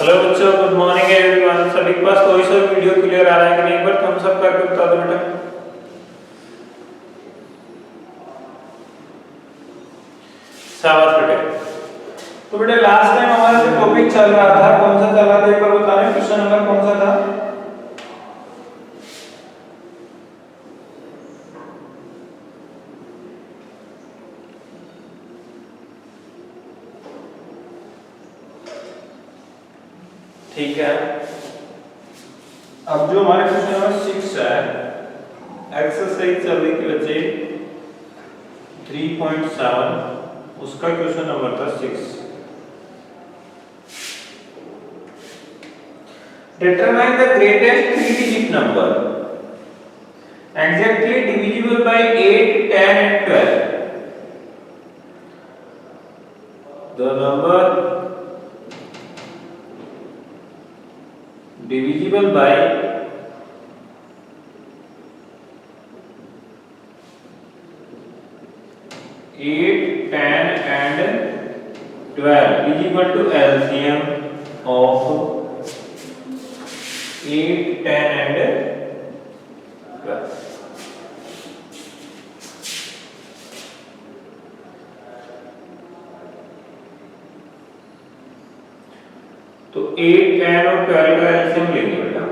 Hello बच्चों, good morning everyone. सभी के पास कोई सा वीडियो क्लियर आ रहा है कि नहीं? एक बार थम्स अप करके बता दो बेटा। शाबाश बेटे। तो बेटे लास्ट टाइम हमारा जो टॉपिक चल रहा था, कौन सा चल रहा था एक बार बता रहे? क्वेश्चन नंबर कौन सा था? ठीक है, अब जो हमारे क्वेश्चन नंबर 6 है, एक्सरसाइज चल रही थी बच्चे 3.7, उसका क्वेश्चन नंबर था 6। Determine the greatest 3 digit number exactly divisible by 8, 10 and 12. The number divisible by 8, 10 and 12 is equal to LCM of 8, 10 and 12. तो 8, 10 और 12 का एलसीएम लेंगे बेटा।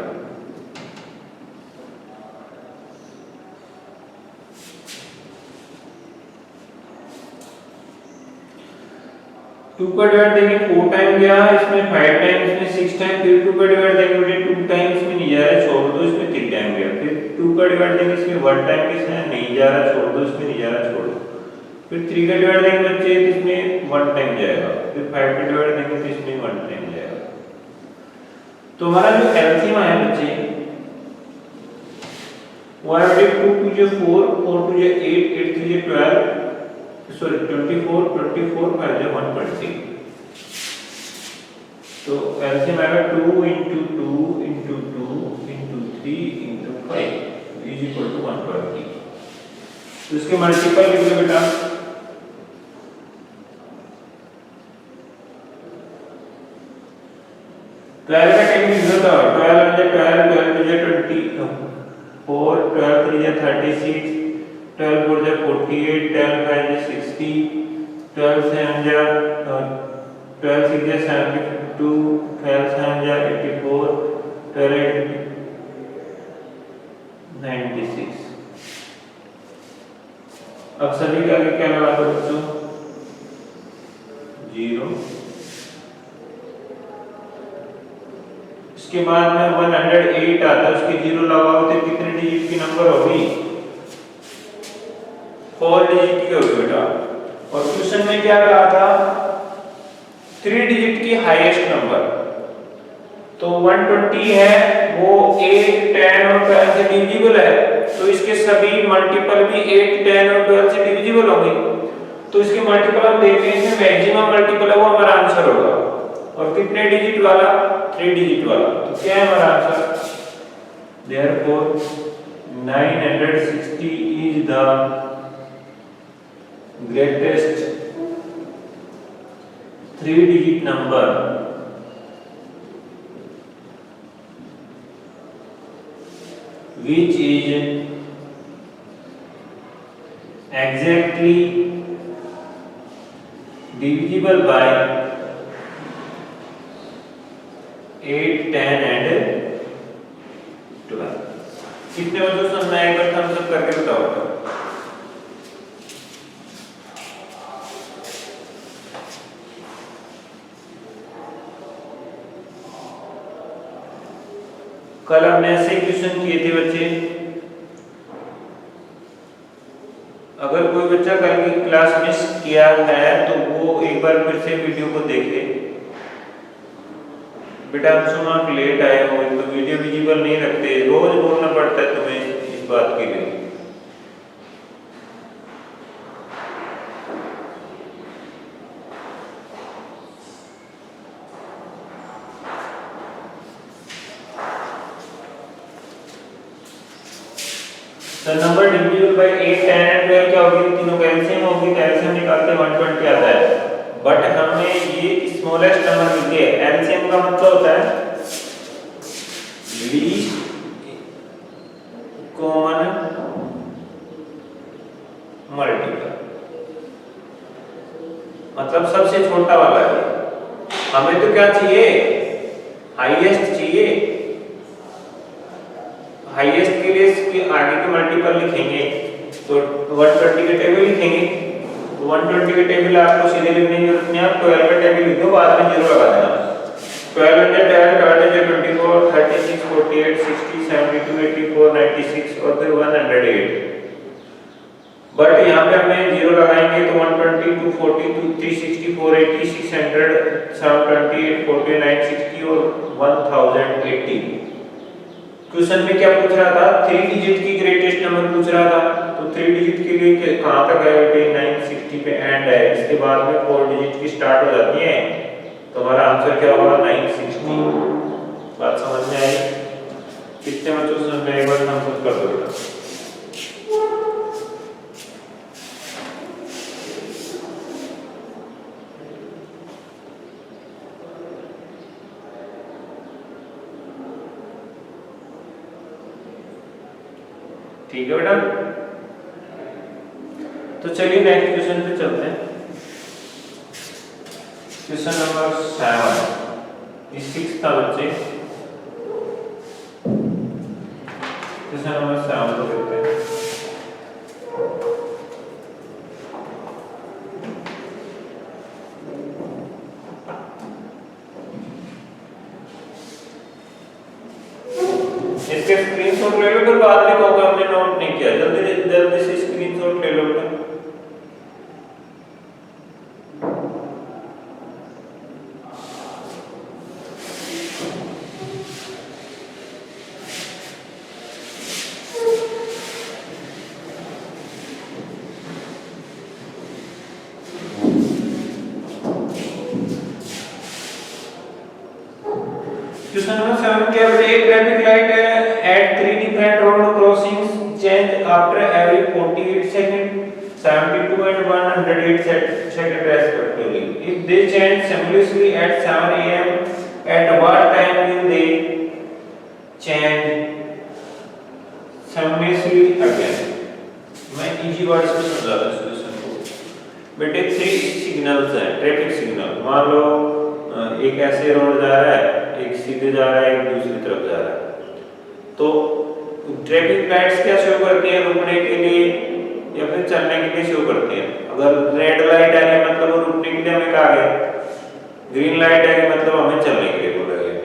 टू का डिवाइड देंगे 4 टाइम गया, इसमें 5 टाइम, इसमें 6 टाइम, फिर 2 का डिवाइड देंगे बेटे 2 टाइम, इसमें नहीं जा रहा छोड़ दो, इसमें 3 टाइम गया, फिर 2 का डिवाइड देंगे, इसमें 1 टाइम, इसमें नहीं जा रहा छोड़ दो, इसमें नहीं जा रहा छोड़ दो, फिर 3 का डिवाइड देंगे बच्चे तो इसमें 1 टाइम जाएगा, फिर 5 का डिवाइड देंगे तो इसमें 1 टाइम जाएगा। तो हमारा जो एलसीएम है बच्चे वो है बेटे 2 2 जो 4, 4 2 जो 8, 8 3 जो 12, सॉरी 24, 24 5 जो 120। तो एलसीएम आएगा 2 into 2 into 2 into 3 into 5 is equal to 120। तो इसके मल्टीपल लिख लो बेटा। ट्वेल्व का टेक्निक होता है 12 जो 12, 12 जो 24, 12 3 जो 36, 12 4 जो 48, 12 5 जो 60, 12 7 जो 12 6 जो 72, 12 7 जो 84, 12 8 96। अब सभी के आगे क्या लगा दो बच्चों? 0। इसके बाद में 108 आता है, उसके 0 लगाओ तो कितने डिजिट की नंबर होगी? 4 डिजिट की होगी बेटा। और क्वेश्चन में क्या कहा था? 3 डिजिट की हाईएस्ट नंबर। तो 120 है, वो 8, 10 और 12 से डिविजिबल है, तो इसके सभी मल्टीपल भी 8, 10 और 12 से डिविजिबल होंगे। तो इसके मल्टीपल हम देखते हैं, इसमें मैक्सिमम मल्टीपल है वो हमारा आंसर होगा। और कितने डिजिट वाला? 3 डिजिट वाला। तो क्या है हमारा answer? Therefore 960 is the greatest 3 digit number which is exactly divisible by 8, 10 and 12। कितने बच्चों समझ में आया? एक बार थम्स अप करके बताओ। कल हमने ऐसे क्वेश्चन किए थे बच्चे। अगर कोई बच्चा कल की क्लास मिस किया है तो वो एक बार फिर से वीडियो को देखे। बेटा हम आप लेट आए हो तो वीडियो विजिबल नहीं रखते, रोज बोलना पड़ता है तुम्हें इस बात के लिए। तो नंबर डिविजिबल बाय 8, 10 एंड 12 क्या होगी? तीनों का एलसीएम होगी, तो एलसीएम निकालते 120 आता है। बट हमें ये स्मॉलेस्ट नंबर मिल गया। एलसीएम का मतलब होता है लीस्ट कॉमन मल्टीपल, मतलब सबसे छोटा वाला है। हमें तो क्या चाहिए, हाईएस्ट चाहिए। हाईएस्ट के लिए इसके आगे के मल्टीपल लिखेंगे तो 120 के टेबल लिखेंगे। तो 120 के टेबल आपको सीधे लिखने की जरूरत नहीं है, आप 12 का टेबल लिख दो, बाद में जीरो लगा देना। 12 10 12 24 36 48 60 72 84 96 और फिर 108। बट यहाँ पे हमें जीरो लगाएंगे तो 120 240 360 480 600 728 40 960 और 1080। क्वेश्चन में क्या पूछ रहा था, 3 डिजिट की ग्रेटेस्ट नंबर पूछ रहा था। तो 3 डिजिट के लिए कहां तक है बेटे, 960 पे एंड है, इसके बाद में 4 डिजिट की स्टार्ट हो जाती है। तो हमारा आंसर क्या होगा, 960। बात समझ में आई? कितने बच्चों से समझ में, एक बार हम सब कर दो बेटा। ठीक है बेटा, तो चलिए नेक्स्ट क्वेश्चन पे चलते हैं। क्वेश्चन नंबर 7, ये 6 था बच्चे। क्वेश्चन नंबर 7 को देखते हैं। इसके स्क्रीनशॉट ले लो, फिर बाद में कहोगे हमने नोट नहीं किया। जल्दी जल्दी से स्क्रीनशॉट ले लो बेटा। क्वेश्चन नंबर 7 क्या है, एक traffic light at 3 different road crossings change after every 48 seconds, 72 and 108 seconds respectively. If they change simultaneously at 7 a.m. at what time will they change simultaneously again? मैं इजी वर्ड से समझाता हूँ question को। बेटे 3 signals हैं, traffic signal. मान लो एक ऐसे रोड जा रहा है, एक सीधे जा रहा है, एक दूसरी तरफ जा रहा है। तो ट्रैफिक लाइट्स क्या शो करती हैं, रुकने के लिए या फिर चलने के लिए शो करती हैं। अगर रेड लाइट आ रही है मतलब वो रुकने के लिए हमें कहा गया, ग्रीन लाइट आ रही है मतलब हमें चलने के लिए बोला गया।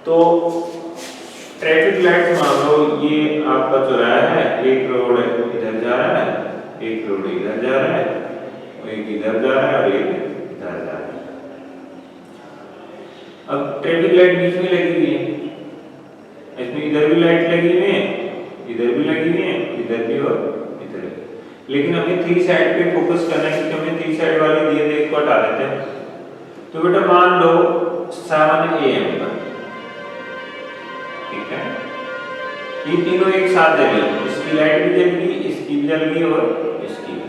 तो ट्रैफिक लाइट्स मान लो ये आपका चौराहा है, एक रोड इधर जा रहा है, एक रोड इधर जा रहा है, एक इधर जा रहा है और एक इधर जा रहा है। अब ट्रैफिक लाइट बीच में लगी हुई है, इसमें इधर भी लाइट लगी हुई है, इधर भी लगी हुई है, इधर भी और इधर भी। लेकिन हमें 3 साइड पे फोकस करना है क्योंकि हमें 3 साइड वाली दिए थे, इसको हटा देते हैं। तो बेटा मान लो 7 AM पर, ठीक है, ये तीनों एक साथ जली, इसकी लाइट भी जल गई, इसकी भी जल गई और इसकी भी।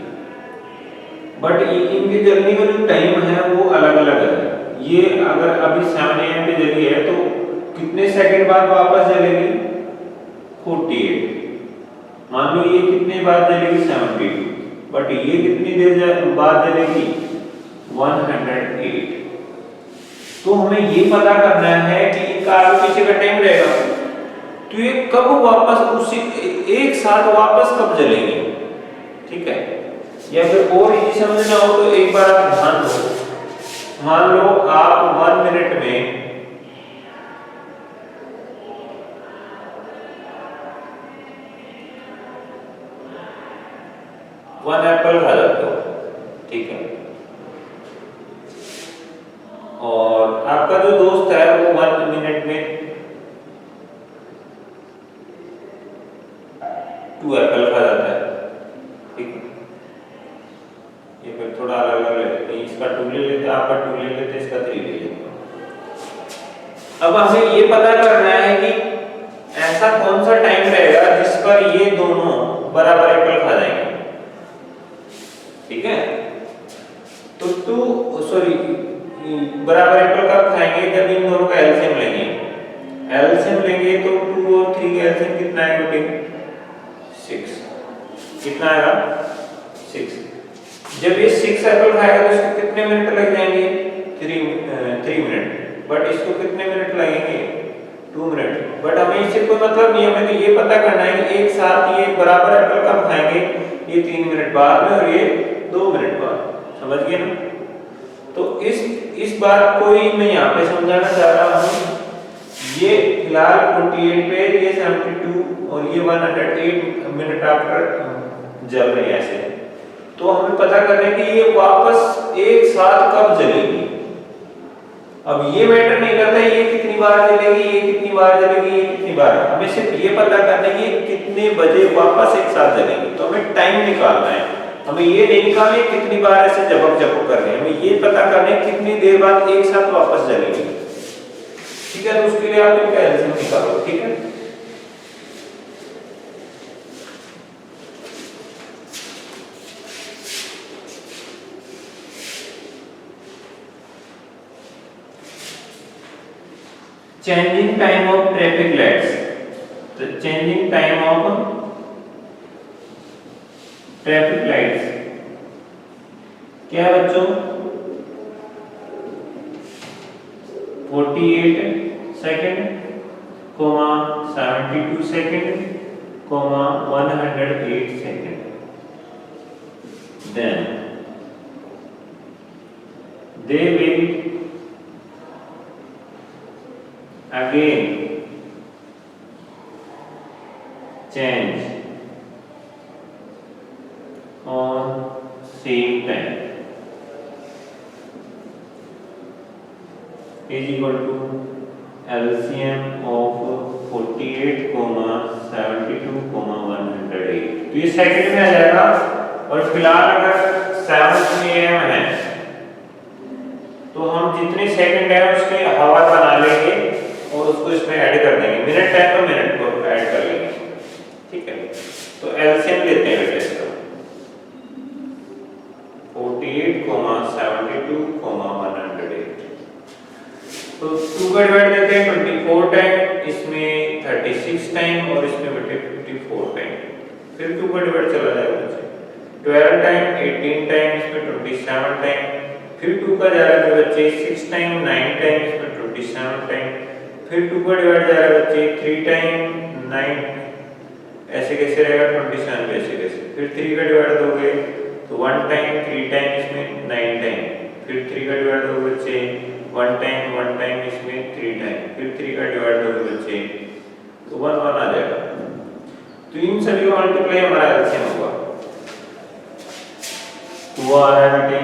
बट इनके जलने का जो टाइम है वो अलग अलग है। ये अगर अभी 7 AM पे जली है तो कितने सेकंड बाद वापस जलेगी, 48। मान लो ये कितने बाद जलेगी, 72। बट ये कितनी देर बाद जलेगी, 108। तो हमें ये पता करना है कि इनका आगे पीछे का टाइम रहेगा, तो ये कब वापस उसी एक साथ वापस कब जलेंगे, ठीक है। या फिर और इजी समझना हो तो एक बार आप ध्यान दो। मान लो आप 1 मिनट में 1 एप्पल खा जाते हो, ठीक है, और आपका जो दोस्त है वो 1 मिनट में 2 एप्पल खा जाता है, ठीक है। ये फिर थोड़ा अलग अलग है, इसका 2 ले लेते, आपका 2 ले लेते, इसका 3 ले लेते। अब हमें ये पता करना है कि ऐसा कौन सा टाइम रहेगा जिस पर ये दोनों बराबर एप्पल खा जाएंगे, ठीक है। तो 2 सॉरी बराबर एप्पल कब खाएंगे, जब इन दोनों का एलसीएम लेंगे। एलसीएम लेंगे तो 2 और 3 का एलसीएम कितना आएगा बेटे, 6। कितना आएगा, 6। जब ये 6 एप्पल खाएगा तो इसको कितने मिनट लग जाएंगे, 3 मिनट। बट इसको कितने मिनट लगेंगे, 2 मिनट। बट हमें इससे कोई मतलब नहीं, हमें तो ये पता करना है कि एक साथ ये बराबर एप्पल कब खाएंगे, ये 3 मिनट बाद में और ये 2 मिनट बाद। समझ गए ना। तो इस बात को ही मैं यहाँ पे समझाना चाह रहा हूँ। ये फिलहाल 48 पे, ये 72 और ये 108 मिनट आफ्टर जल रही है ऐसे। तो हमें पता करना है कि ये वापस एक साथ कब जलेगी। अब ये मैटर नहीं करता ये कितनी बार जलेगी, ये कितनी बार जलेगी, ये कितनी बार, हमें सिर्फ ये पता करना है कि कितने बजे वापस एक साथ जलेगी। तो हमें टाइम निकालना है, हमें ये नहीं निकालना कितनी बार ऐसे झपक झपक कर रहे हैं, हमें ये पता करना है कितनी देर बाद एक साथ वापस जलेगी। ठीक है, तो उसके लिए आप इनका एलसीएम निकालो। ठीक है, changing time of traffic lights, the changing time of traffic lights क्या है बच्चों, 48 second, 72 second, 108 second. then they will again change on same time is equal to LCM of 48, 72, 108। तो ये सेकंड में आ जाएगा। और फिलहाल अगर 7 AM है तो हम जितने सेकंड है उसके हवा बना लेंगे और उसको इसमें ऐड कर देंगे, मिनट है तो मिनट को ऐड कर लेंगे। ठीक है, तो एलसीएम लेते हैं बेटे इसका, 48, 72, 108। तो 2 का डिवाइड देते हैं 24 टाइम, इसमें 36 टाइम और इसमें बेटे 54 टाइम। फिर 2 का डिवाइड चला जाएगा बच्चे, 12 टाइम, 18 टाइम, इसमें 27 टाइम। फिर 2 का जा रहा है बच्चे 6 टाइम, 9 टाइम, इसमें 27 टाइम। फिर 2 का डिवाइड जा रहा है बच्चे 3 टाइम, 9, ऐसे कैसे रहेगा 27, ऐसे कैसे। फिर 3 का डिवाइड दोगे तो 1 टाइम, 3 टाइम, इसमें 9 टाइम। फिर 3 का डिवाइड दोगे बच्चे 1 टाइम, इसमें 3 टाइम। फिर 3 का डिवाइड दोगे बच्चे तो 1 1 आ जाएगा। तो इन सभी का मल्टीप्लाई हमारा एलसीएम होगा। तो वो आ रहा है बेटे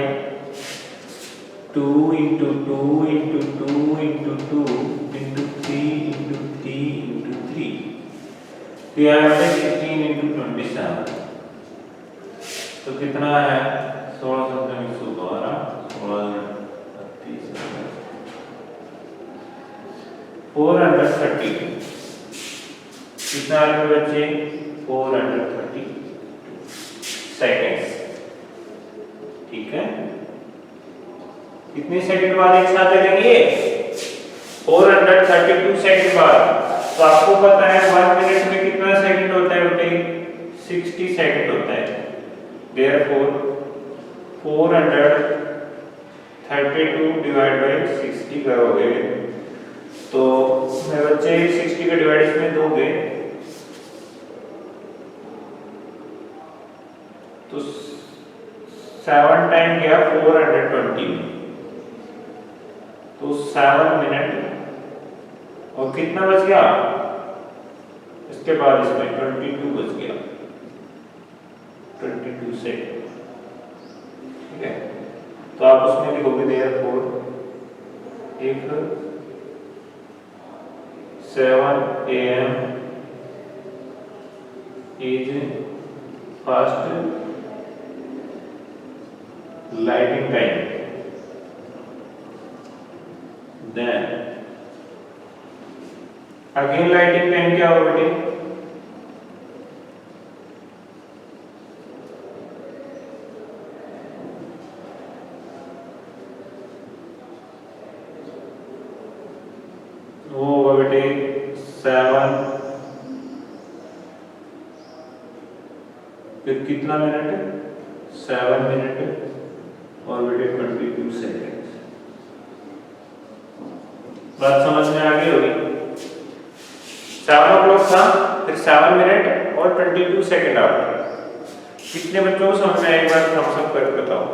2 into 2 into 2 into 2 into 3 into 3 into 3। तो यहाँ पे 16 into 27। तो कितना है 16 17 112 16 32 430। कितना आ रहा है बच्चे 430 सेकेंड्स। ठीक है, कितने सेकंड बाद एक साथ जलेंगे 432 सेकंड बाद। तो आपको पता है 1 मिनट में कितना सेकंड होता है बेटे 60 सेकंड होता है। देयरफॉर 432 डिवाइड बाय 60 करोगे तो मैं बच्चे 60 का डिवाइड इसमें दोगे तो 7 टाइम गया 420 में, तो 7 मिनट और कितना बच गया, इसके बाद इसमें 22 बच गया, 22 सेकंड। ठीक है, तो आप उसमें लिखोगे देयरफॉर एक 7 AM is first lighting time, then again lighting time क्या होगा बेटे होगा बेटे 7, फिर कितना मिनट 7 मिनट और बेटे 22 सेकेंड। बात समझ में आ गई होगी। 7 o'clock था, फिर 7 मिनट और 22 सेकेंड आफ्टर। कितने बच्चों को समझ में आया, एक बार थम्स अप करके बताओ।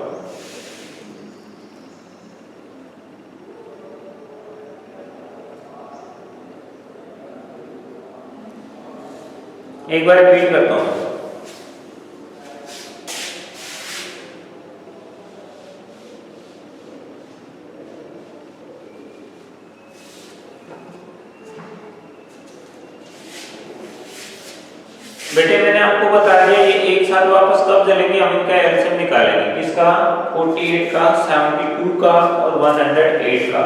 एक बार रिपीट करता हूं। बेटे मैंने आपको बता दिया ये एक साथ वापस कब चलेंगे, हम इनका एलसीएम निकालेंगे। किसका? 48 का, 72 का और 108 का।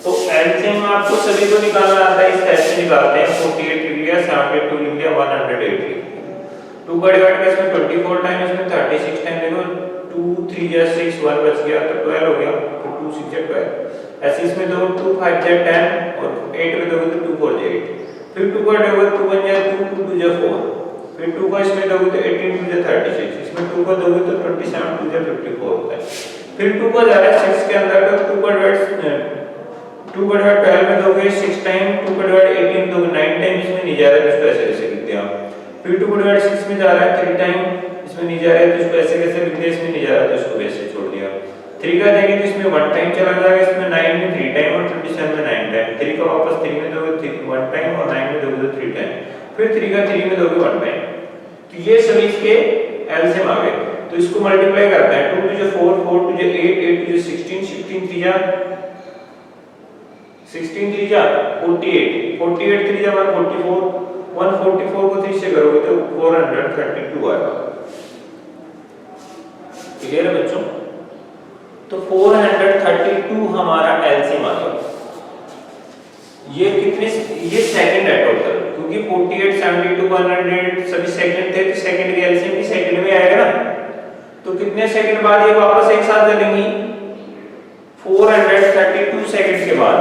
तो एलसीएम आपको सभी को निकालना आता है, इस तरह से निकालते हैं। 48 लिख लिया, 72 लिख लिया, 108 लिख लिया। 2 का डिवाइड करके इसमें 24 टाइम, इसमें 36 टाइम देखो। 2 3 या 6 1 बच गया तो 12 हो गया। तो 2 6 या 12 ऐसे इसमें दो 2 5 या 10 और 8 में दोगे तो 2 4 या 8। फिर 2 का डिवाइड 2 बन जाए 2 2 या 4। फिर 2 का इसमें दोगे तो 18 2 या 36, इसमें 2 का दोगे तो 27 2 या 54 होता है। फिर 2 का जा रहा है 6 के अंदर तो 2 का डिवाइड 12 में दोगे 6 टाइम, 2 का डिवाइड 18 दोगे 9 टाइम, इसमें नहीं जा रहा है तो इसको ऐसे लिख दिया। फिर 2 का डिवाइड 6 में जा रहा है 3 टाइम, इसमें नहीं जा रहा है तो इसको ऐसे कैसे लिख दिया, इसमें नहीं जा रहा तो इसको वैसे छोड़ दिया। 3 का देंगे तो इसमें 1 टाइम चला जाएगा, इसमें 9 में 3 टाइम और 27 में 9 टाइम। 3 का वापस 3 में दोगे 1 टाइम और 9 में दोगे तो 3 टाइम। फिर 3 का 3 में दोगे 1 टाइम। तो ये सभी इसके एलसीएम आ गए। तो इसको मल्टीप्लाई करते हैं। 2 2 4 4 2 8 8 2 16 16 3 जा 16 3 जा 48 48 3 जा 144 144 को 3 से करोगे तो 432 आएगा। क्लियर है बच्चों? तो 432 हमारा एलसीएम आ गया। ये कितने, ये सेकंड है टोटल, क्योंकि 48 72 100 सभी सेकंड थे तो सेकंड के एलसीएम भी सेकंड में आएगा ना। तो कितने सेकंड बाद ये वापस एक साथ चलेंगी? 432 सेकंड के बाद।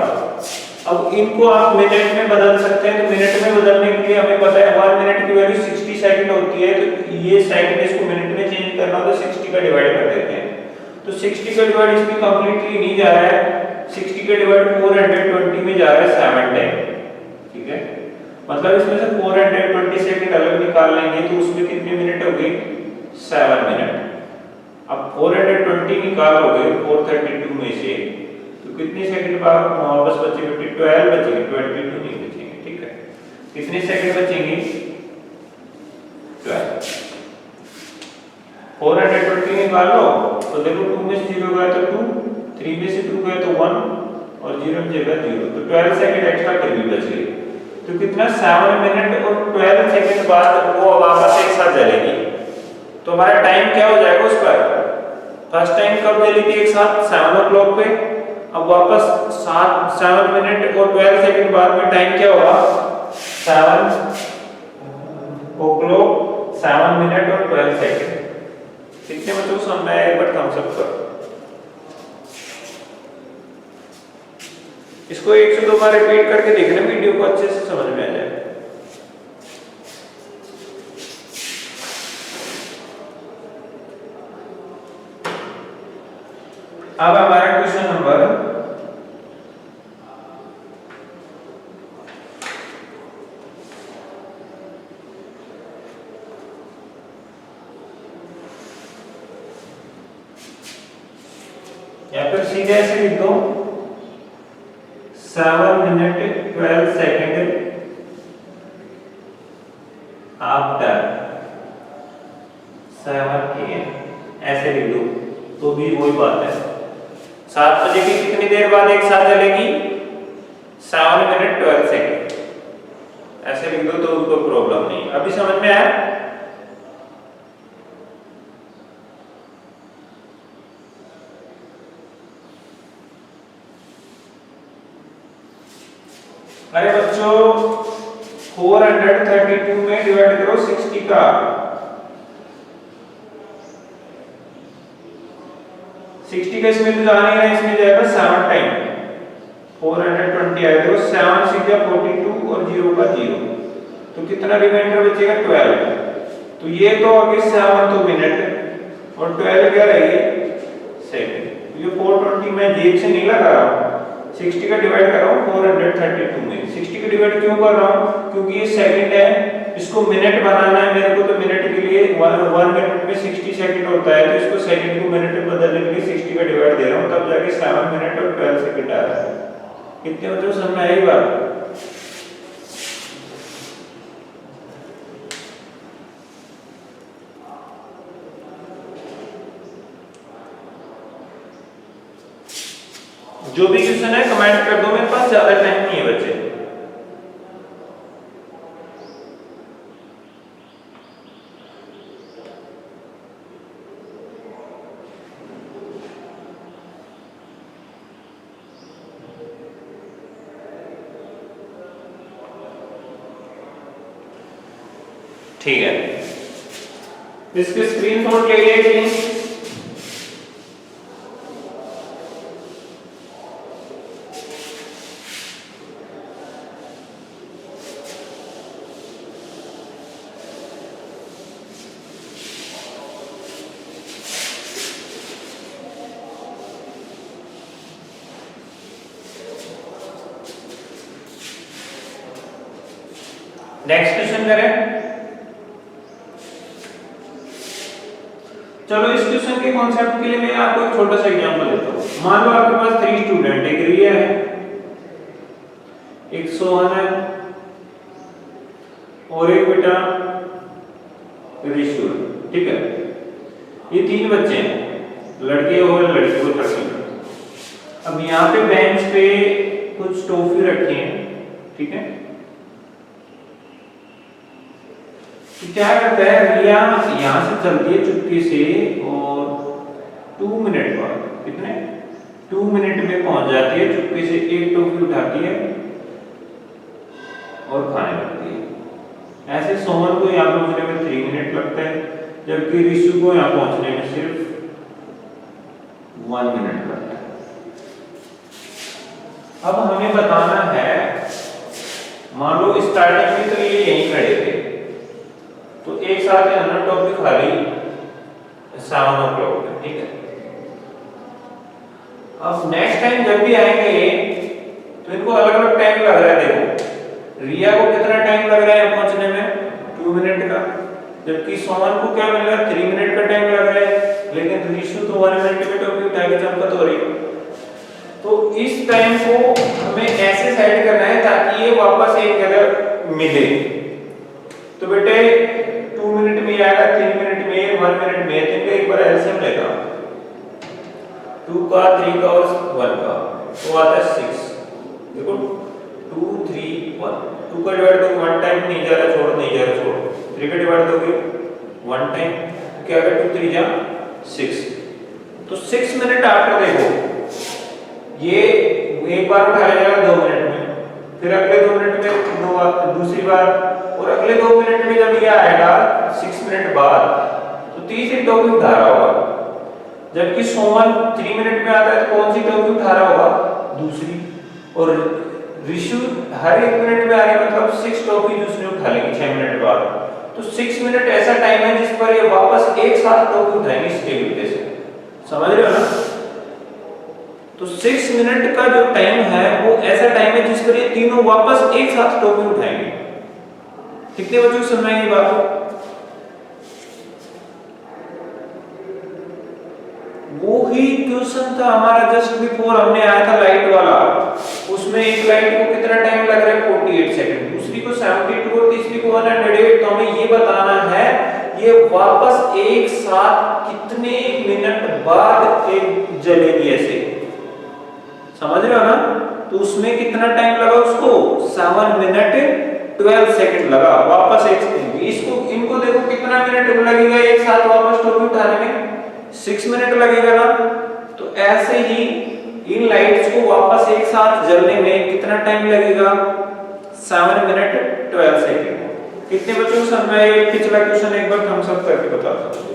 अब इनको आप मिनट में बदल सकते हैं। तो मिनट में बदलने के लिए हमें पता है 1 मिनट की वैल्यू 60 सेकंड होती है। तो ये सेकंड इसको मिनट में चेंज करना तो 60 का डिवाइड कर देते हैं। तो 60 का डिवाइड इसमें कंप्लीटली नहीं जा रहा है, 60 का डिवाइड 420 में जा रहा है 7 टाइम। ठीक है, मतलब इसमें से 420 सेकंड अलग निकाल लेंगे तो उसमें कितने मिनट हो गए? 7 मिनट। अब 420 निकालोगे 432 में से तो कितने सेकंड बाद वापस बचेंगे? 12 बचेंगे, 22 नहीं बचेंगे। ठीक है, कितने सेकंड बचेंगे? 12। 420 निकाल लो तो देखो 2 में से 0 गया तो 2, 3 में से 2 गया तो 1 और 0 में जगह 0, तो 12 सेकंड एक्स्ट्रा फिर भी बच गए। तो कितना? 7 मिनट और 12 सेकंड बाद वो वापस एक साथ जलेगी। तो हमारा टाइम क्या हो जाएगा उस पर? फर्स्ट टाइम कब जली थी एक साथ? 7 o'clock पे। अब वापस 7 मिनट और 12 सेकंड बाद में टाइम क्या होगा? 7 o'clock 7 मिनट और 12 सेकंड। कितने बच्चों को समझ में आया? एक बार थम्स अप करो। इसको 1 से 2 बार रिपीट करके देखना, वीडियो को अच्छे से समझ में आ जाए। अब हमारा question number 7 minute 12 second after 7 AM ऐसे लिख दो तो भी वही बात है। 7 बजे की कितनी देर बाद एक साथ चलेगी? 7 मिनट 12 सेकंड ऐसे लिख दो तो उनको प्रॉब्लम नहीं। अभी समझ में आया? अरे बच्चों 432 में डिवाइड करो 60 का। 60 का इसमें तो जाना ही है, इसमें जाएगा 7 टाइम। 420 आया। देखो 7 6 या 42 और 0 का 0, तो कितना रिमाइंडर बचेगा 12। तो ये तो आगे 7 तो मिनट और 12 क्या रहेगी सेकंड। ये 420 मैं जेब से नहीं लगा रहा हूँ, 60 का डिवाइड कर रहा हूँ 432 में। 60 का डिवाइड क्यों कर रहा हूँ, क्योंकि ये सेकंड है, इसको मिनट बनाना है मेरे को, तो मिनट के लिए 1 मिनट में 60 सेकंड होता है, तो इसको सेकंड को मिनट में बदलने के लिए 60 का डिवाइड दे रहा हूँ, तब जाके 7 मिनट और 12 सेकंड आ रहा है। कितने बच्चों समझ में आई बात? जो भी क्वेश्चन है कमेंट कर दो, मेरे पास ज्यादा टाइम नहीं है बच्चे। ठीक है, इसके स्क्रीनशॉट ले लिए। नेक्स्ट क्वेश्चन करें। चलो इस क्वेश्चन के कॉन्सेप्ट के लिए मैं आपको एक छोटा सा एग्जांपल देता हूं। मान लो आपके पास 3 स्टूडेंट, एक रिया है, एक सोहन है और एक बेटा ऋषु, ठीक है। ये 3 बच्चे हैं, लड़के और लड़की को लड़की। अब यहाँ पे बेंच पे कुछ टॉफी रखी है, ठीक है। तो क्या करता है, रिया यहाँ से चलती है चुपके से और 2 मिनट बाद, कितने 2 मिनट में पहुंच जाती है, चुपके से एक टॉफी उठाती है और खाने लगती है। ऐसे सोहन को यहाँ पहुंचने में 3 मिनट लगता है, जबकि ऋषु को यहाँ पहुंचने में सिर्फ 1 मिनट लगता है। अब हमें बताना है, मान लो स्टार्टिंग में तो ये यहीं खड़े थे, तो एक साथ इन्होंने टॉपिक खा ली 7 o'clock, ठीक है। अब नेक्स्ट टाइम जब भी आएंगे तो इनको अलग अलग टाइम लग रहा है। देखो रिया को कितना टाइम लग रहा है पहुंचने में, 2 मिनट का, जबकि सोहन को क्या मिल रहा है, 3 मिनट का टाइम लग रहा है। लेकिन ऋषु तो 1 मिनट में टॉपिक उठा के चंपत हो रही है। तो इस टाइम को हमें ऐसे सेट करना है ताकि ये वापस एक जगह मिले। तो बेटे 2 मिनट में आएगा, 3 मिनट में, 1 मिनट में, तो एक बार एलसीएम लेगा 2 का, 3 का और 1 का, तो आता है 6। देखो 2 3 1, 2 का डिवाइड करो 1 टाइम, नहीं जा रहा छोड़, नहीं जा रहा छोड़। 3 का डिवाइड करोगे 1 टाइम, तो क्या आएगा 2 3 जा 6। तो 6 मिनट आफ्टर देखो ये एक बार उठाया जाएगा 2 मिनट में, फिर अगले 2 मिनट में दूसरी बार, और अगले 2 मिनट में जब ये आएगा 6 मिनट बाद, तो तीसरी टॉपिक उठा रहा होगा। जबकि सोमन 3 मिनट में आता है, तो कौन सी टॉपिक उठा रहा होगा, दूसरी। और ऋषु हर 1 मिनट में आ रही, मतलब 6 टॉपिक उसने उठा लेंगे 6 मिनट बाद। तो 6 मिनट ऐसा टाइम है जिस पर ये वापस एक साथ टॉपिक उठाएंगे स्टेबिलिटी से, समझ रहे हो ना। तो 6 मिनट का जो टाइम है वो ऐसा टाइम है जिस पर ये तीनों वापस एक साथ टॉपिक उठाएंगे। कितने बच्चों को समझ में आई बात? वो ही क्वेश्चन था हमारा जस्ट बिफोर, हमने आया था लाइट वाला। उसमें एक लाइट को कितना टाइम लग रहा है 48 सेकंड, दूसरी को 72 और तीसरी को 108। तो हमें ये बताना है ये वापस एक साथ कितने मिनट बाद एक जलेगी, ऐसे समझ रहे हो ना। तो उसमें कितना टाइम लगा उसको, 7 मिनट 12 सेकंड लगा वापस एक। इसको इनको देखो कितना मिनट लगेगा एक साथ वापस टॉपिक उठाने में, 6 मिनट लगेगा ना। तो ऐसे ही इन लाइट्स को वापस एक साथ जलने में कितना टाइम लगेगा, 7 मिनट 12 सेकंड। कितने बच्चों को समझ में आया? पिछला क्वेश्चन एक बार थम्स अप करके बता दो।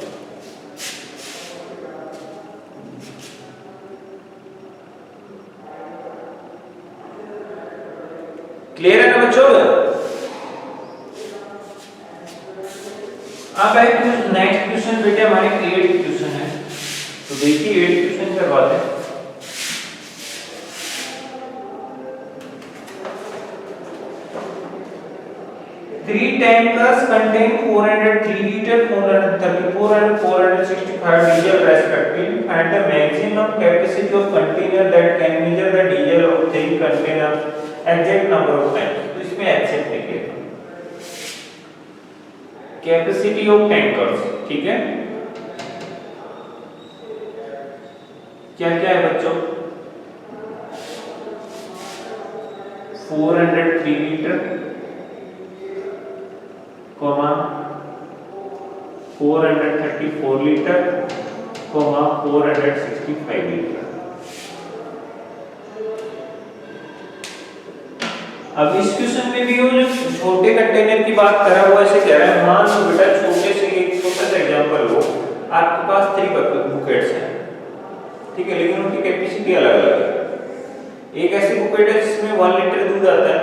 क्लियर है ना बच्चों? अब है नेक्स्ट क्वेश्चन बेटे हमारे 8th क्वेश्चन है, तो देखिए 8th क्वेश्चन करवाते हैं। Three tankers contain 403 liter, 434 and 465 diesel respectively. Find the maximum capacity of container that can measure the diesel of 3 containers. Exact number of times. तो इसमें एक्सेप्ट लिखिएगा। कैपेसिटी ऑफ टैंकर्स, ठीक है? क्या क्या है बच्चों? 403 लीटर, 434 लीटर, 465 लीटर। अब इस क्वेश्चन में भी वो जो छोटे कंटेनर की बात करा हुआ ऐसे कह रहा है, मान लो बेटा छोटे से एक छोटा सा एग्जांपल लो, आपके पास 3 बुकेट्स हैं, ठीक है, लेकिन उनकी कैपेसिटी अलग अलग है। एक ऐसी बुकेट है जिसमें 1 लीटर दूध आता है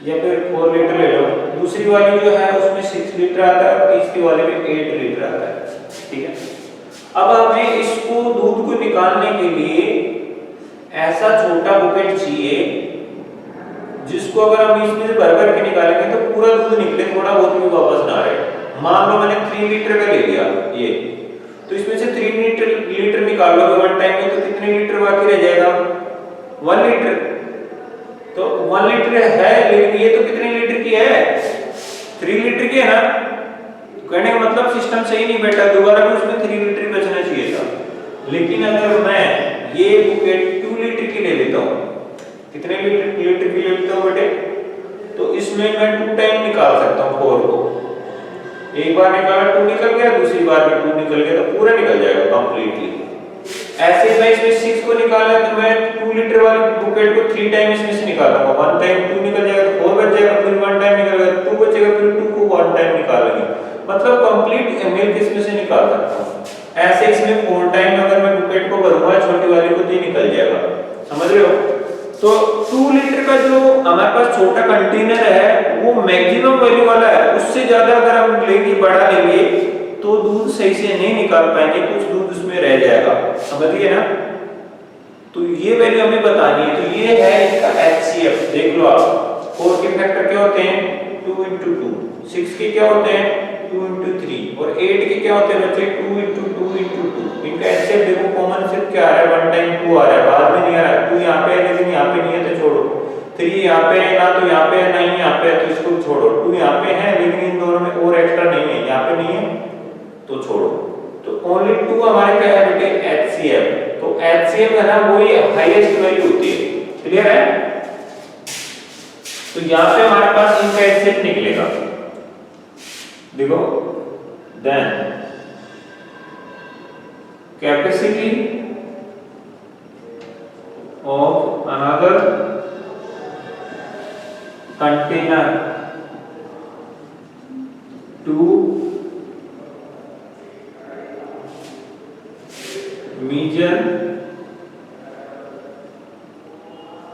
या फिर 4 लीटर ले लो, दूसरी वाली जो है उसमें 6 लीटर आता है और तीसरी वाले में 8 लीटर आता है, ठीक है। अब हमें इसको दूध को निकालने के लिए ऐसा छोटा बुकेट चाहिए जिसको अगर हम इसमें से भर भर के निकालेंगे तो पूरा दूध निकले, थोड़ा बहुत भी वापस ना आए। मान लो मैंने 3 लीटर का ले लिया ये, तो इसमें से 3 लीटर निकालोगे वन टाइम में तो कितने लीटर बाकी रह जाएगा? 1 लीटर। तो 1 लीटर है, लेकिन ये तो कितने लीटर की है? 3 लीटर की है ना। कहने का मतलब सिस्टम सही नहीं बैठा, दोबारा भी उसमें 3 लीटर बचना चाहिए था। लेकिन अगर मैं ये बुकेट 2 लीटर की ले लेता हूँ, कितने लीटर की ले लेता हूँ बेटे? तो इसमें मैं 2 टाइम निकाल सकता हूँ 4 को। एक बार निकाला 2 निकल गया, दूसरी बार में 2 निकल गया, तो पूरा निकल जाएगा कंप्लीटली। ऐसे मैं इसमें 6 को निकाला तो मैं 2 लीटर वाली बुकेट को 3 टाइम इसमें से निकालूंगा, 1 टाइम 2 निकल जाएगा तो 4 बच जाएगा, फिर 1 टाइम निकलेगा 2 बचेगा, फिर 2 को 1 टाइम निकालेंगे, मतलब कंप्लीट मिल्क इसमें से निकाल सकता हूं। ऐसे इसमें 4 टाइम अगर मैं बुकेट को भरूंगा छोटी वाली को तो ये निकल जाएगा, समझ रहे हो? तो 2 लीटर का जो हमारे पास छोटा कंटेनर है वो मैक्सिमम वैल्यू वाला है, उससे ज्यादा अगर हम लेंगे बड़ा लेंगे तो दूध सही से नहीं निकाल पाएंगे, कुछ दूध उसमें रह जाएगा, समझिए ना। तो ये वैल्यू हमें बतानी है। तो ये है इसका HCF, देख लो आप। 4 के फैक्टर क्या होते हैं? 2 × 2, 6 के क्या होते हैं? 2 × 3 और 8 के क्या होते हैं बच्चे? 2 × 2 × 2। इनका HCF देखो, कॉमन सिर्फ क्या आ रहा है? 1 टाइम 2 आ रहा है, बाद में नहीं आ रहा है। 2 यहाँ पे है लेकिन यहाँ पे नहीं है तो छोड़ो, 3 यहाँ पे है ना, तो यहाँ पे है नहीं, यहाँ पे है तो इसको छोड़ो, 2 यहाँ पे है लेकिन इन दोनों में और एक्स्ट्रा नहीं है, यहाँ पे नहीं है तो छोड़ो। तो ओनली 2 हमारे क्या है बेटे? HCF। तो HCF है ना, वही हाईएस्ट वैल्यू होती है, क्लियर है? तो यहाँ पे हमारे पास इनका HCF निकलेगा, देखो। Then capacity of another container to measure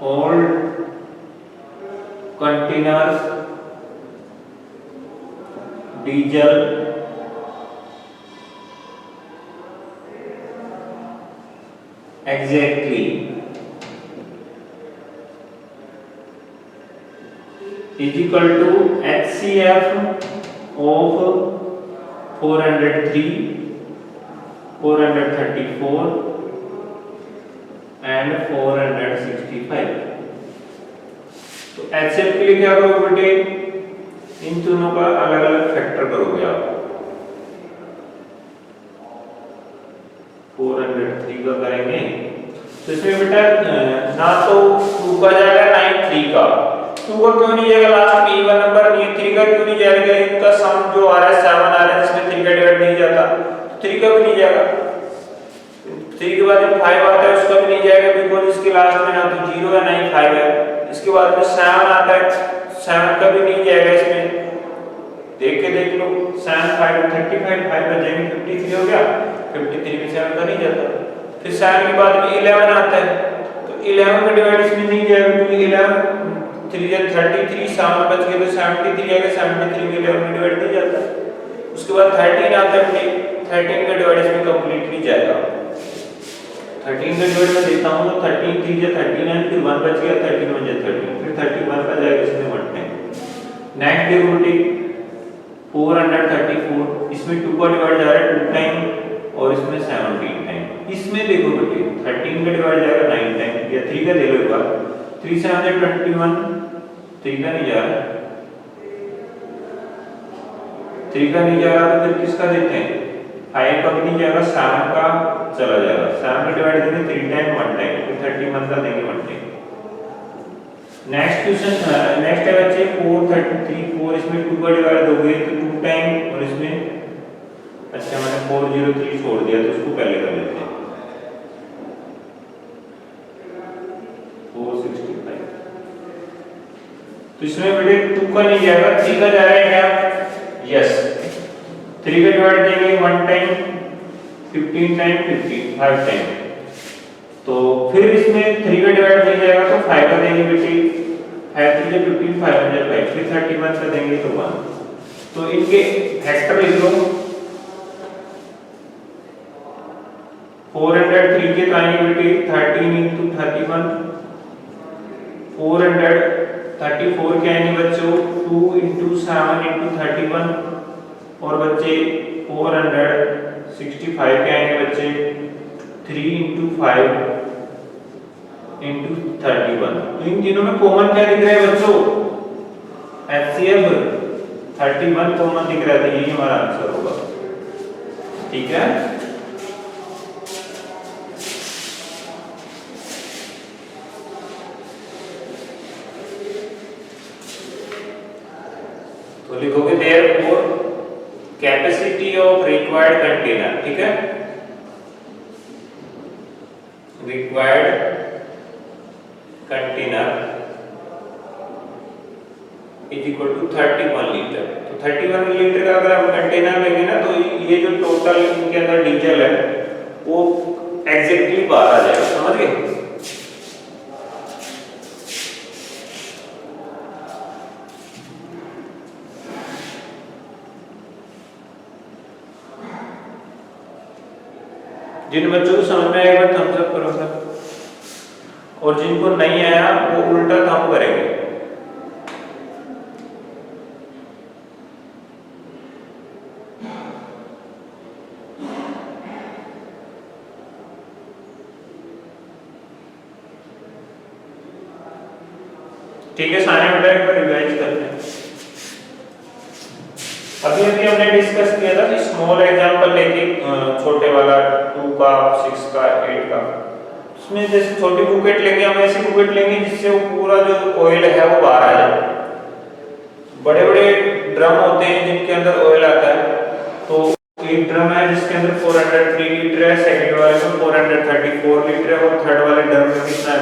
all containers diesel exactly is equal to HCF of 403, 434 and 465। तो HCF के लिए क्या करोगे बेटे? इन दोनों का अलग अलग फैक्टर करोगे आप। 403 का करेंगे तो इसमें बेटा ना तो 2 का जाएगा ना ही 3 का। 2 का क्यों नहीं जाएगा? लास्ट में इवन नंबर नहीं है। 3 का क्यों नहीं जाएगा? इनका सम जो आ रहा है 7 आ रहा है, जिसमें 3 का डिवाइड नहीं जाता, 3 का भी नहीं जाएगा। 3 के बाद में 5 आता है, उसका भी नहीं जाएगा, बिकॉज़ इसके लास्ट में ना तो 0 है ना ही 5 है। इसके बाद में 7 आता है, 7 का भी नहीं जाएगा इसमें। देख लो 7 5 35, 5 बचेंगे, 53 हो गया। 53 में 7 का नहीं जाता। फिर 7 के बाद में 11 आता है, तो 11 का डिवाइड इसमें नहीं जाएगा, क्योंकि 11 3 या 33 7 बच गए तो 73 आएगा, 73 के लिए हमने डिवाइड नहीं जाता। उसके बाद 13 आता है बेटे, 13 का डिवाइड इसमें कंप्लीटली जाएगा। 13 का डिवाइड मैं देता हूं तो 13 3 या 39, फिर 1 बच गया, 13 1 या 13, फिर 31 का जाएगा इसमें 1 10। नेक्स्ट देखो बेटे 434, इसमें 2 का डिवाइड जा रहा है 2 टाइम और इसमें 17 टाइम। इसमें देखो बेटे 13 का डिवाइड जाएगा 9 टाइम, या 3 का दे लो एक बार, 3 से 21, 3 का नहीं जा रहा, 3 का नहीं जा रहा तो फिर किसका देते हैं, 5 का भी नहीं जाएगा, 7 का चला जाएगा, 7 का डिवाइड देंगे 3 टाइम 1 टाइम, फिर 31 का देंगे 1 टाइम। नेक्स्ट क्वेश्चन, नेक्स्ट है बच्चे 433, 4 इसमें 2 का डिवाइड दोगे तो 2 टाइम और इसमें, अच्छा मैंने 403 छोड़ दिया तो उसको पहले कर लेते हैं, 465। तो इसमें बेटे 2 का नहीं जाएगा, 3 का जा रहा है क्या, यस, 3 का डिवाइड देंगे 1 टाइम, 15 टाइम 15, 5 टाइम। तो फिर इसमें 3 का डिवाइड नहीं जाएगा तो 5 का देंगे बेटे, 5 3 या 15, 505, फिर 31 का देंगे तो 1। तो इनके फैक्टर लिख लो, 403 के आएंगे बेटे 13 into 31, 434 के आएंगे बच्चों 2 into 7 into 31, और बच्चे 465 के आएंगे बच्चे 3 into 5 into 31। तो इन तीनों में कॉमन क्या दिख रहा है बच्चों, HCF 31 कॉमन दिख रहा है, तो यही हमारा आंसर होगा। ठीक है, तो लिखोगे therefore capacity of required container, ठीक है, required container is equal to 31 litre. तो 31 लीटर का अगर हम कंटेनर लेंगे ना तो ये जो टोटल इनके अंदर डीजल है वो एग्जैक्टली बाहर आ जाएगा, समझ गए। जिन बच्चों को समझ में आया एक बार थम्स अप करो सर, और जिनको नहीं आया वो उल्टा काम करेंगे। ठीक है, सारे बेटा एक बार रिवाइज करते हैं। अभी हमने डिस्कस किया था कि स्मॉल एग्जांपल लेके छोटे वाला 2 का 6 का 8 का, उसमें जैसे छोटी बुकेट लेंगे हम, ऐसी बुकेट लेंगे जिससे वो पूरा जो ऑयल है वो बाहर आ जाए। बड़े बड़े ड्रम होते हैं जिनके अंदर ऑयल आता है, तो एक ड्रम है जिसके अंदर 403 लीटर है, सेकंड वाले में 434 लीटर है, और थर्ड वाले ड्रम में कितना है,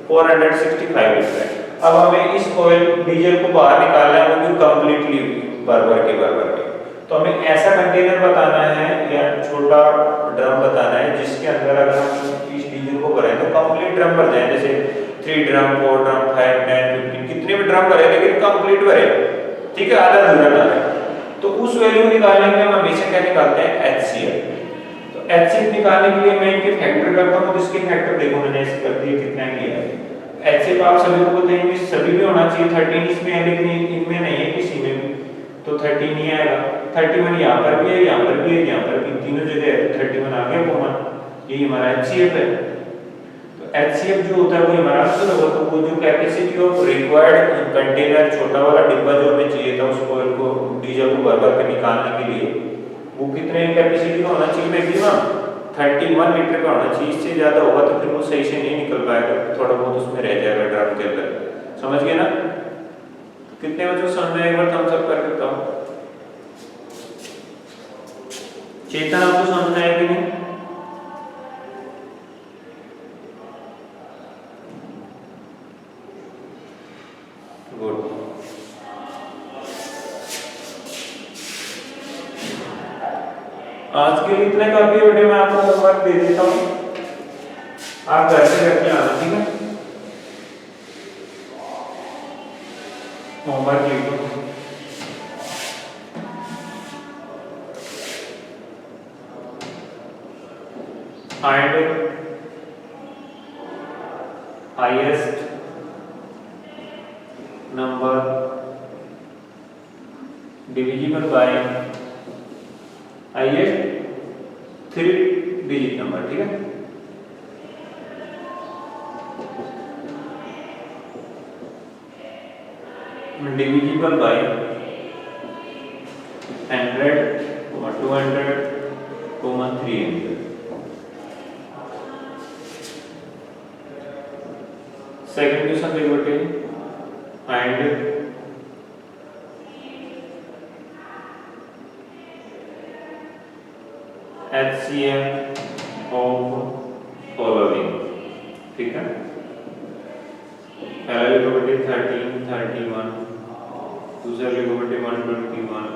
465 लीटर है। अब हमें इस ऑयल डीजल को बाहर निकालना है, वो भी कंप्लीटली भर के। तो हमें ऐसा कंटेनर बताना है या छोटा ड्रम बताना है जिसके अंदर अगर हम इस डीजल को भरें तो कंप्लीट ड्रम भर जाए, जैसे 3 ड्रम 4 ड्रम 5 10 15 कितने भी ड्रम भरे लेकिन कंप्लीट भरे, ठीक है, आधा अधूरा ना रहे। तो उस वैल्यू निकालने के लिए हम हमेशा क्या निकालते हैं, HCF। तो HCF निकालने के लिए मैं इनके फैक्टर करता हूं, तो इसके फैक्टर देखो मैंने ऐसे कर दिए, कितना किया है। HCF आप सभी को पता है सभी में होना चाहिए, 13 इसमें है लेकिन इनमें नहीं है किसी में भी, तो 13 नहीं आएगा। 31 यहाँ पर भी है, यहाँ पर भी है, यहाँ पर भी, तीनों जगह है, तो 31 आ गया कॉमन, यही हमारा HCF है। तो HCF जो होता है वो हमारा आंसर होगा। तो वो जो कैपेसिटी ऑफ रिक्वायर्ड कंटेनर, छोटा वाला डिब्बा जो हमें चाहिए था उस ऑयल को डीजल को भर के निकालने के लिए, वो कितने कैपेसिटी का होना चाहिए मैक्सिमम 31 लीटर का होना चाहिए। इससे ज्यादा होगा तो फिर वो सही से नहीं निकल पाएगा, थोड़ा बहुत उसमें रह जाएगा ड्रम के अंदर, समझ गए ना। कितने बच्चों समझ में, एक बार थम्स अप कर देता हूं। चेतन आपको समझ में आया कि नहीं? गुड। आज के लिए इतना काफी है बेटे, मैं आपको होमवर्क दे देता हूँ, आप घर से करके आना, ठीक है। होमवर्क लिखो। Find highest number divisible by highest 3 digit number, ठीक है। Divisible by 100, 200, 300। सेकंड क्वेश्चन देखो बेटे, फाइंड HCF ऑफ फॉलोइंग, ठीक है। पहला लिखो बेटे 13, 31, दूसरा लिखो बेटे 121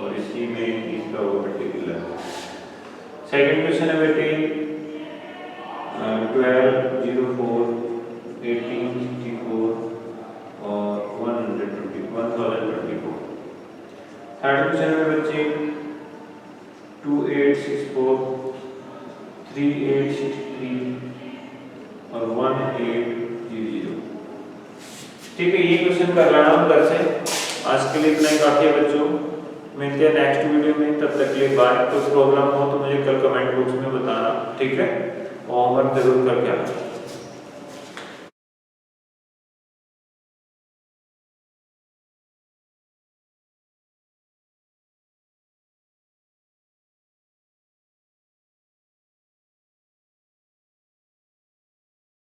और इसी में इसका होगा बेटे 11। सेकंड क्वेश्चन है बेटे 12, 04, 18, 64 और 1024। थर्ड क्वेश्चन है बच्चे 2864, 3863 और 1800। ठीक है, ये क्वेश्चन कर लेना हम घर से। आज के लिए इतना ही काफी है बच्चों, मिलते हैं नेक्स्ट वीडियो में, तब तक के लिए बाय। कुछ प्रॉब्लम हो तो मुझे कल कमेंट बॉक्स में बताना, ठीक है। होमवर्क जरूर करके आना।